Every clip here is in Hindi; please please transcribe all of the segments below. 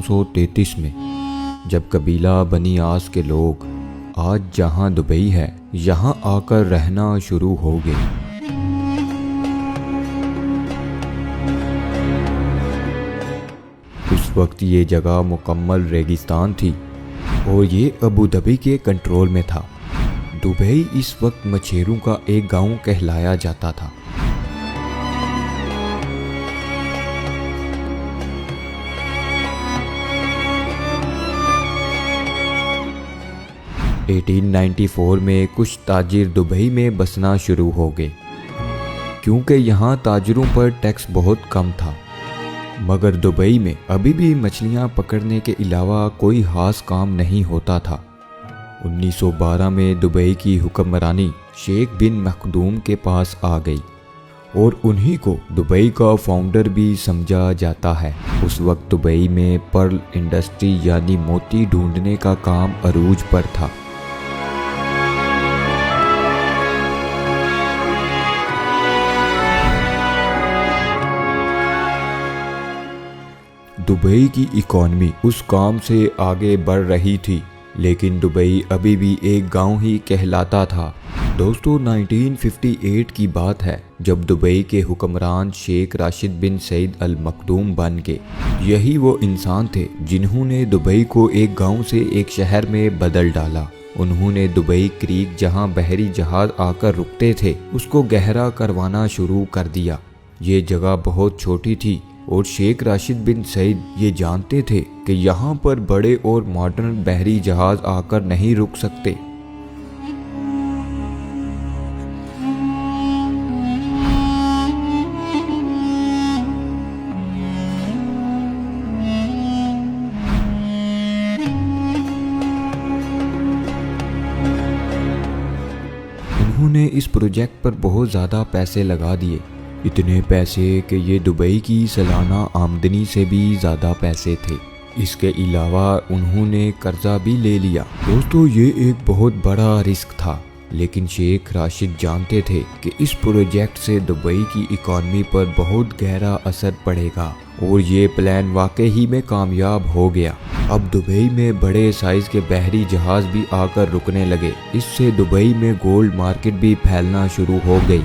1833 में, जब कबीला बनी आस के लोग आज जहां दुबई है यहां आकर रहना शुरू हो गए। उस वक्त ये जगह मुकम्मल रेगिस्तान थी और ये अबू धाबी के कंट्रोल में था। दुबई इस वक्त मछेरों का एक गांव कहलाया जाता था। (1894) में कुछ ताजिर दुबई में बसना शुरू हो गए क्योंकि यहाँ ताजिरों पर टैक्स बहुत कम था। मगर दुबई में अभी भी मछलियाँ पकड़ने के अलावा कोई खास काम नहीं होता था। 1912 में दुबई की हुक्मरानी शेख बिन मखदूम के पास आ गई और उन्हीं को दुबई का फाउंडर भी समझा जाता है। उस वक्त दुबई में पर्ल इंडस्ट्री यानी मोती ढूंढने का काम अरूज पर था। दुबई की इकॉनमी उस काम से आगे बढ़ रही थी, लेकिन दुबई अभी भी एक गांव ही कहलाता था। दोस्तों 1958 की बात है जब दुबई के हुक्मरान शेख राशिद बिन सईद अल मखदूम बन गए। यही वो इंसान थे जिन्होंने दुबई को एक गांव से एक शहर में बदल डाला। उन्होंने दुबई क्रीक जहां बहरी जहाज आकर रुकते थे उसको गहरा करवाना शुरू कर दिया। ये जगह बहुत छोटी थी और शेख राशिद बिन सईद ये जानते थे कि यहाँ पर बड़े और मॉडर्न बहरी जहाज आकर नहीं रुक सकते। उन्होंने इस प्रोजेक्ट पर बहुत ज़्यादा पैसे लगा दिए, इतने पैसे कि ये दुबई की सालाना आमदनी से भी ज़्यादा पैसे थे। इसके अलावा उन्होंने कर्जा भी ले लिया। दोस्तों ये एक बहुत बड़ा रिस्क था, लेकिन शेख राशिद जानते थे कि इस प्रोजेक्ट से दुबई की इकॉनमी पर बहुत गहरा असर पड़ेगा और ये प्लान वाकई ही में कामयाब हो गया। अब दुबई में बड़े साइज के बहरी जहाज भी आकर रुकने लगे। इससे दुबई में गोल्ड मार्केट भी फैलना शुरू हो गई।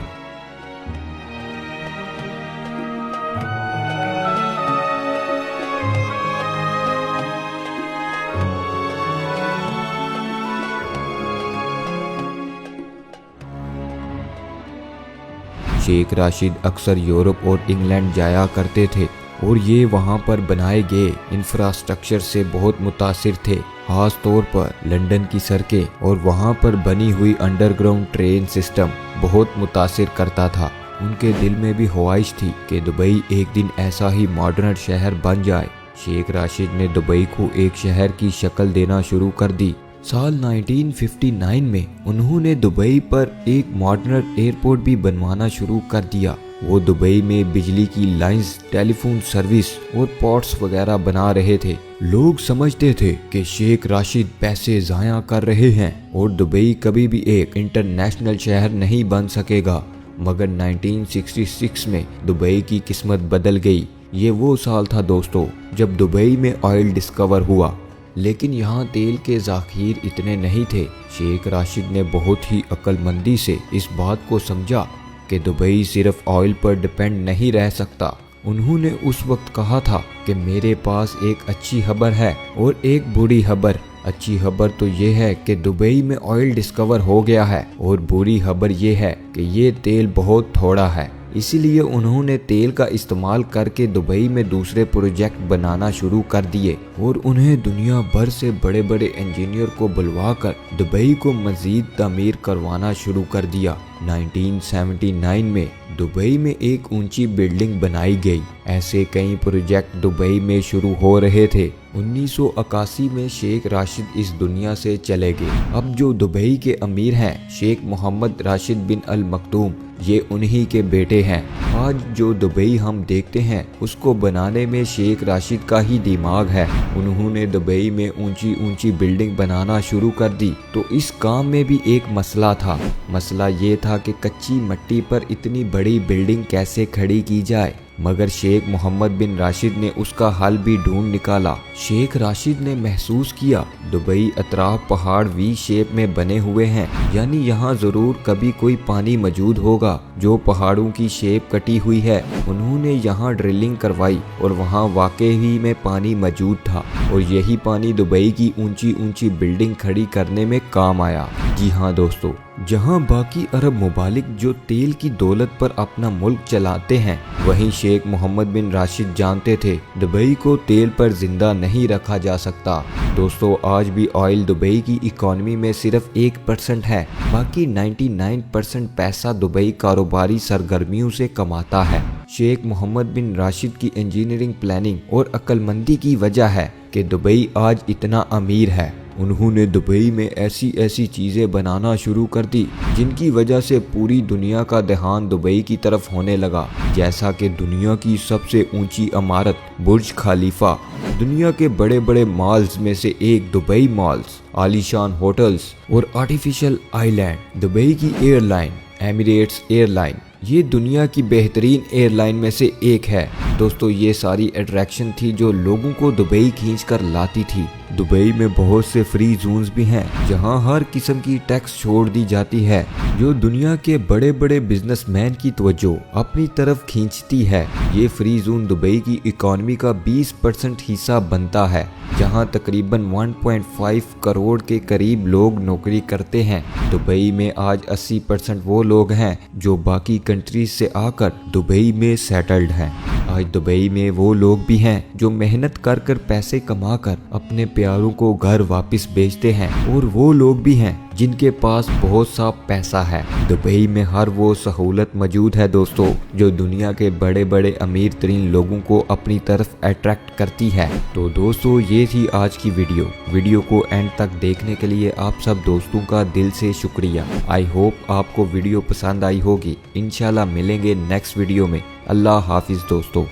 शेख राशिद अक्सर यूरोप और इंग्लैंड जाया करते थे और ये वहाँ पर बनाए गए इंफ्रास्ट्रक्चर से बहुत मुतासिर थे, खास तौर पर लंदन की सड़कें और वहाँ पर बनी हुई अंडरग्राउंड ट्रेन सिस्टम बहुत मुतासिर करता था। उनके दिल में भी ख्वाहिश थी कि दुबई एक दिन ऐसा ही मॉडर्न शहर बन जाए। शेख राशिद ने दुबई को एक शहर की शक्ल देना शुरू कर दी। साल 1959 में उन्होंने दुबई पर एक मॉडर्न एयरपोर्ट भी बनवाना शुरू कर दिया। वो दुबई में बिजली की लाइंस, टेलीफोन सर्विस और पोर्ट्स वगैरह बना रहे थे। लोग समझते थे कि शेख राशिद पैसे ज़ाया कर रहे हैं और दुबई कभी भी एक इंटरनेशनल शहर नहीं बन सकेगा। मगर 1966 में दुबई की किस्मत बदल गई। ये वो साल था दोस्तों जब दुबई में ऑयल डिस्कवर हुआ, लेकिन यहाँ तेल के ज़खायर इतने नहीं थे। शेख राशिद ने बहुत ही अक्लमंदी से इस बात को समझा कि दुबई सिर्फ ऑयल पर डिपेंड नहीं रह सकता। उन्होंने उस वक्त कहा था कि मेरे पास एक अच्छी खबर है और एक बुरी खबर। अच्छी खबर तो ये है कि दुबई में ऑयल डिस्कवर हो गया है और बुरी खबर ये है कि ये तेल बहुत थोड़ा है। इसीलिए उन्होंने तेल का इस्तेमाल करके दुबई में दूसरे प्रोजेक्ट बनाना शुरू कर दिए और उन्हें दुनिया भर से बड़े बड़े इंजीनियर को बुलवाकर दुबई को मजीद तामीर करवाना शुरू कर दिया। 1979 में दुबई में एक ऊंची बिल्डिंग बनाई गई। ऐसे कई प्रोजेक्ट दुबई में शुरू हो रहे थे। 1981 में शेख राशिद इस दुनिया से चले गए। अब जो दुबई के अमीर हैं शेख मोहम्मद राशिद बिन अल मखदूम, ये उन्हीं के बेटे हैं। आज जो दुबई हम देखते हैं उसको बनाने में शेख राशिद का ही दिमाग है। उन्होंने दुबई में ऊंची ऊंची बिल्डिंग बनाना शुरू कर दी। तो इस काम में भी एक मसला था। मसला ये था कि कच्ची मिट्टी पर इतनी बड़ी बिल्डिंग कैसे खड़ी की जाए। मगर शेख मोहम्मद बिन राशिद ने उसका हल भी ढूंढ निकाला। शेख राशिद ने महसूस किया दुबई अतराफ पहाड़ वी शेप में बने हुए हैं, यानी यहाँ जरूर कभी कोई पानी मौजूद होगा जो पहाड़ों की शेप कटी हुई है। उन्होंने यहाँ ड्रिलिंग करवाई और वहाँ वाकई ही में पानी मौजूद था और यही पानी दुबई की ऊंची ऊंची बिल्डिंग खड़ी करने में काम आया। जी हाँ दोस्तों, जहां बाकी अरब मुमालिक जो तेल की दौलत पर अपना मुल्क चलाते हैं, वहीं शेख मोहम्मद बिन राशिद जानते थे दुबई को तेल पर जिंदा नहीं रखा जा सकता। दोस्तों, आज भी ऑयल दुबई की इकॉनमी में सिर्फ 1% है, बाकी 99% पैसा दुबई कारोबारी सरगर्मियों से कमाता है। शेख मोहम्मद बिन राशिद की इंजीनियरिंग प्लानिंग और अक्लमंदी की वजह है कि दुबई आज इतना अमीर है। उन्होंने दुबई में ऐसी ऐसी चीज़ें बनाना शुरू कर दी जिनकी वजह से पूरी दुनिया का ध्यान दुबई की तरफ होने लगा, जैसा कि दुनिया की सबसे ऊंची इमारत बुर्ज खलीफा, दुनिया के बड़े बड़े मॉल्स में से एक दुबई मॉल्स, आलीशान होटल्स और आर्टिफिशियल आइलैंड। दुबई की एयरलाइन एमिरेट्स एयरलाइन ये दुनिया की बेहतरीन एयरलाइन में से एक है। दोस्तों, ये सारी अट्रैक्शन थी जो लोगों को दुबई खींच कर लाती थी। दुबई में बहुत से फ्री जोन्स भी हैं जहां हर किस्म की टैक्स छोड़ दी जाती है, जो दुनिया के बड़े बड़े बिजनेसमैन की तवज्जो अपनी तरफ खींचती है। ये फ्री जोन दुबई की इकॉनमी का 20% हिस्सा बनता है, जहां तकरीबन 1.5 करोड़ के करीब लोग नौकरी करते हैं। दुबई में आज 80% वो लोग हैं जो बाकी कंट्रीज से आकर दुबई में सेटल्ड हैं। आज दुबई में वो लोग भी हैं जो मेहनत कर कर पैसे कमाकर अपने प्यारों को घर वापस भेजते हैं, और वो लोग भी हैं जिनके पास बहुत सा पैसा है। दुबई में हर वो सहूलत मौजूद है दोस्तों जो दुनिया के बड़े बड़े अमीर तरीन लोगों को अपनी तरफ अट्रैक्ट करती है। तो दोस्तों, ये थी आज की वीडियो को एंड तक देखने के लिए आप सब दोस्तों का दिल से शुक्रिया। आई होप आपको वीडियो पसंद आई होगी। इंशाल्लाह मिलेंगे नेक्स्ट वीडियो में। अल्लाह हाफिज दोस्तों।